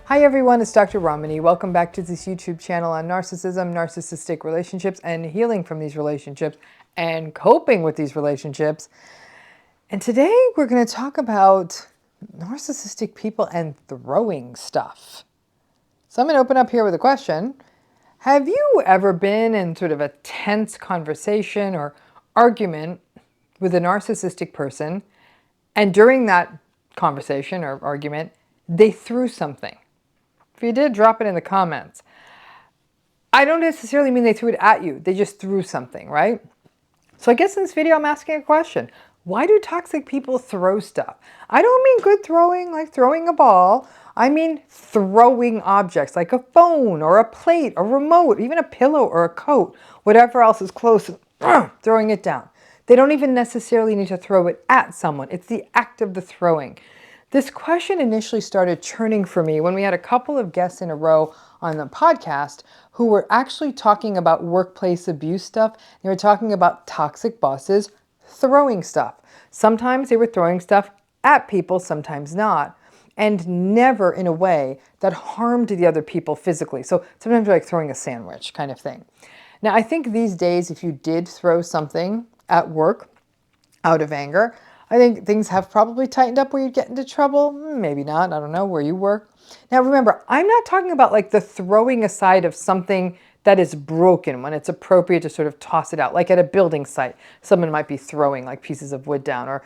Hi everyone, it's Dr. Ramani. Welcome back to this YouTube channel on narcissism, narcissistic relationships, and healing from these relationships and coping with these relationships. And today we're going to talk about narcissistic people and throwing stuff. So I'm going to open up here with a question. Have you ever been in sort of a tense conversation or argument with a narcissistic person, and during that conversation or argument, they threw something? If you did, drop it in the comments. I don't necessarily mean they threw it at you. They just threw something, right? So I guess in this video, I'm asking a question. Why do toxic people throw stuff? I don't mean good throwing, like throwing a ball. I mean throwing objects like a phone or a plate, a remote, even a pillow or a coat, whatever else is close, throwing it down. They don't even necessarily need to throw it at someone. It's the act of the throwing. This question initially started churning for me when we had a couple of guests in a row on the podcast who were actually talking about workplace abuse stuff. They were talking about toxic bosses throwing stuff. Sometimes they were throwing stuff at people, sometimes not, and never in a way that harmed the other people physically. So sometimes like throwing a sandwich kind of thing. Now, I think these days, if you did throw something at work out of anger, I think things have probably tightened up where you'd get into trouble. Maybe not. I don't know where you work. Now, remember, I'm not talking about like the throwing aside of something that is broken when it's appropriate to sort of toss it out. Like at a building site, someone might be throwing like pieces of wood down or,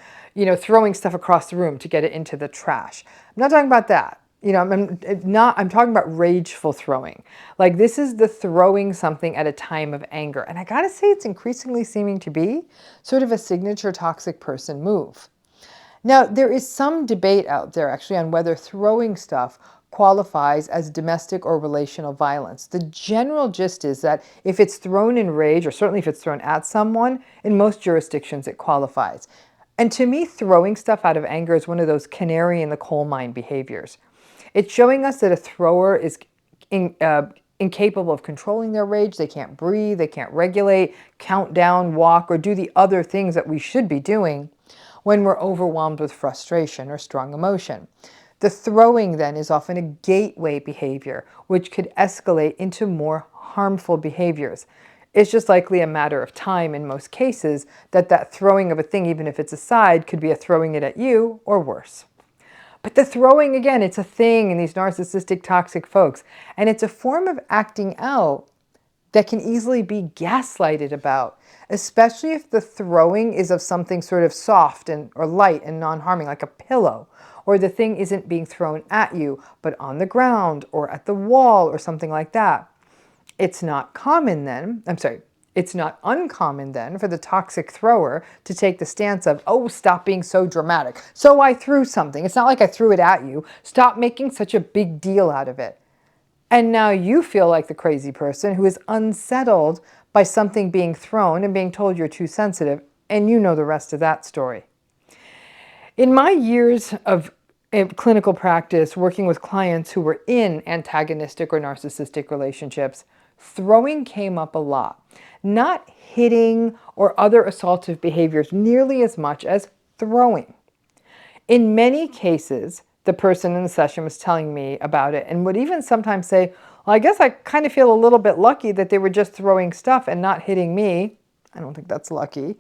throwing stuff across the room to get it into the trash. I'm not talking about that. I'm talking about rageful throwing. Like this is the throwing something at a time of anger. And I gotta say, it's increasingly seeming to be sort of a signature toxic person move. Now, there is some debate out there actually on whether throwing stuff qualifies as domestic or relational violence. The general gist is that if it's thrown in rage, or certainly if it's thrown at someone, in most jurisdictions it qualifies. And to me, throwing stuff out of anger is one of those canary in the coal mine behaviors. It's showing us that a thrower is incapable of controlling their rage. They can't breathe, they can't regulate, count down, walk, or do the other things that we should be doing when we're overwhelmed with frustration or strong emotion. The throwing then is often a gateway behavior, which could escalate into more harmful behaviors. It's just likely a matter of time in most cases that throwing of a thing, even if it's aside, could be a throwing it at you or worse. But the throwing, again, it's a thing in these narcissistic, toxic folks. And it's a form of acting out that can easily be gaslighted about, especially if the throwing is of something sort of soft or light and non-harming, like a pillow, or the thing isn't being thrown at you, but on the ground or at the wall or something like that. It's not common then, it's not uncommon then for the toxic thrower to take the stance of, oh, stop being so dramatic. So I threw something. It's not like I threw it at you. Stop making such a big deal out of it. And now you feel like the crazy person who is unsettled by something being thrown and being told you're too sensitive, and you know the rest of that story. In my years of clinical practice working with clients who were in antagonistic or narcissistic relationships, throwing came up a lot. Not hitting or other assaultive behaviors nearly as much as throwing. In many cases, the person in the session was telling me about it and would even sometimes say, well, I guess I kind of feel a little bit lucky that they were just throwing stuff and not hitting me. I don't think that's lucky.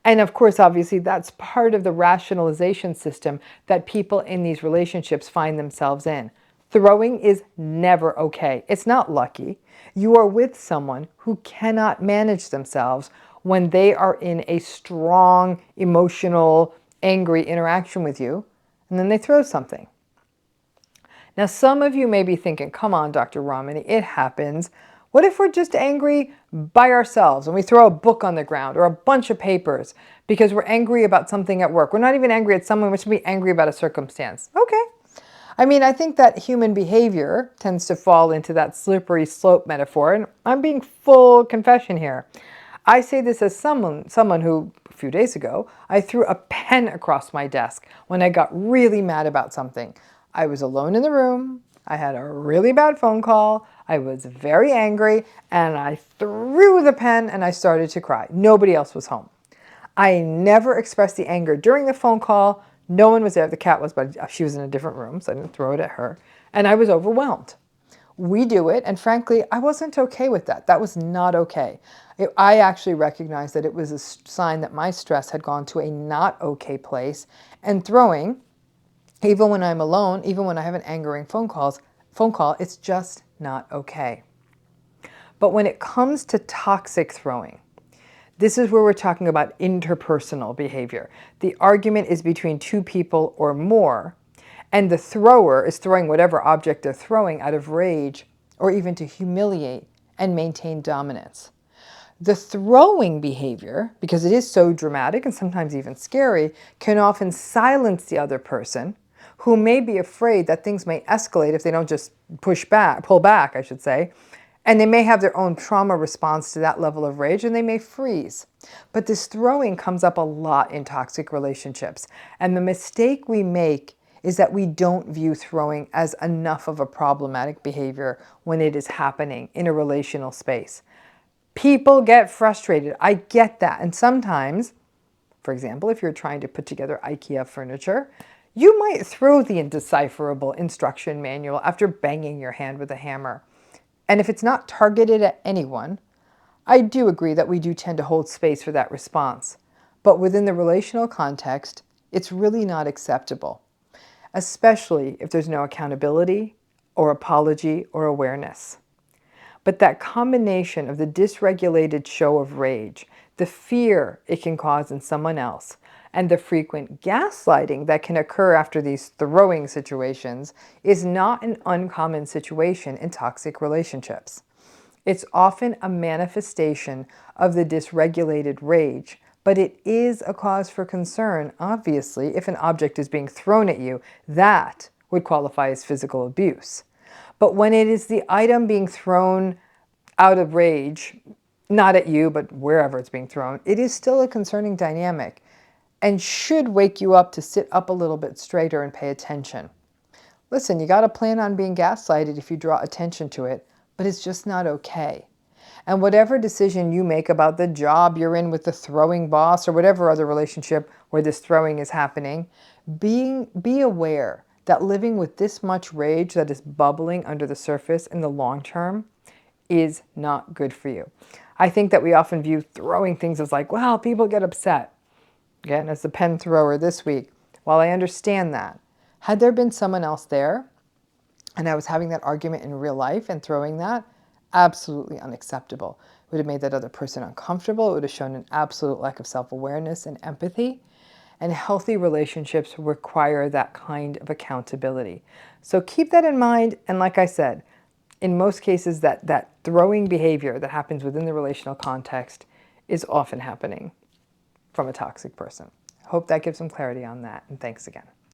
And of course, obviously, that's part of the rationalization system that people in these relationships find themselves in. Throwing is never okay. It's not lucky. You are with someone who cannot manage themselves when they are in a strong, emotional, angry interaction with you, and then they throw something. Now, some of you may be thinking, come on, Dr. Ramani, it happens. What if we're just angry by ourselves and we throw a book on the ground or a bunch of papers because we're angry about something at work? We're not even angry at someone, we're just be angry about a circumstance. Okay. I mean, I think that human behavior tends to fall into that slippery slope metaphor, and I'm being full confession here. I say this as someone who, a few days ago, I threw a pen across my desk when I got really mad about something. I was alone in the room, I had a really bad phone call, I was very angry, and I threw the pen and I started to cry. Nobody else was home. I never expressed the anger during the phone call. No one was there. The cat was, but she was in a different room, so I didn't throw it at her. And I was overwhelmed. We do it, and frankly, I wasn't okay with that. That was not okay. I actually recognized that it was a sign that my stress had gone to a not okay place, and throwing, even when I'm alone, even when I have an angering phone call, it's just not okay. But when it comes to toxic throwing, this is where we're talking about interpersonal behavior. The argument is between two people or more, and the thrower is throwing whatever object they're throwing out of rage or even to humiliate and maintain dominance. The throwing behavior, because it is so dramatic and sometimes even scary, can often silence the other person who may be afraid that things may escalate if they don't just pull back, I should say. And they may have their own trauma response to that level of rage and they may freeze. But this throwing comes up a lot in toxic relationships. And the mistake we make is that we don't view throwing as enough of a problematic behavior when it is happening in a relational space. People get frustrated. I get that. And sometimes, for example, if you're trying to put together IKEA furniture, you might throw the indecipherable instruction manual after banging your hand with a hammer. And if it's not targeted at anyone, I do agree that we do tend to hold space for that response. But within the relational context, it's really not acceptable, especially if there's no accountability or apology or awareness. But that combination of the dysregulated show of rage, the fear it can cause in someone else, and the frequent gaslighting that can occur after these throwing situations is not an uncommon situation in toxic relationships. It's often a manifestation of the dysregulated rage, but it is a cause for concern, obviously, if an object is being thrown at you. That would qualify as physical abuse. But when it is the item being thrown out of rage, not at you, but wherever it's being thrown, it is still a concerning dynamic and should wake you up to sit up a little bit straighter and pay attention. Listen, you got to plan on being gaslighted if you draw attention to it, but it's just not okay. And whatever decision you make about the job you're in with the throwing boss or whatever other relationship where this throwing is happening, be aware that living with this much rage that is bubbling under the surface in the long term is not good for you. I think that we often view throwing things as like, well, people get upset. Again, as the pen thrower this week, while I understand that, had there been someone else there and I was having that argument in real life and throwing that, absolutely unacceptable. It would have made that other person uncomfortable. It would have shown an absolute lack of self-awareness and empathy. And healthy relationships require that kind of accountability. So keep that in mind. And like I said, in most cases, that throwing behavior that happens within the relational context is often happening from a toxic person. Hope that gives some clarity on that. And thanks again.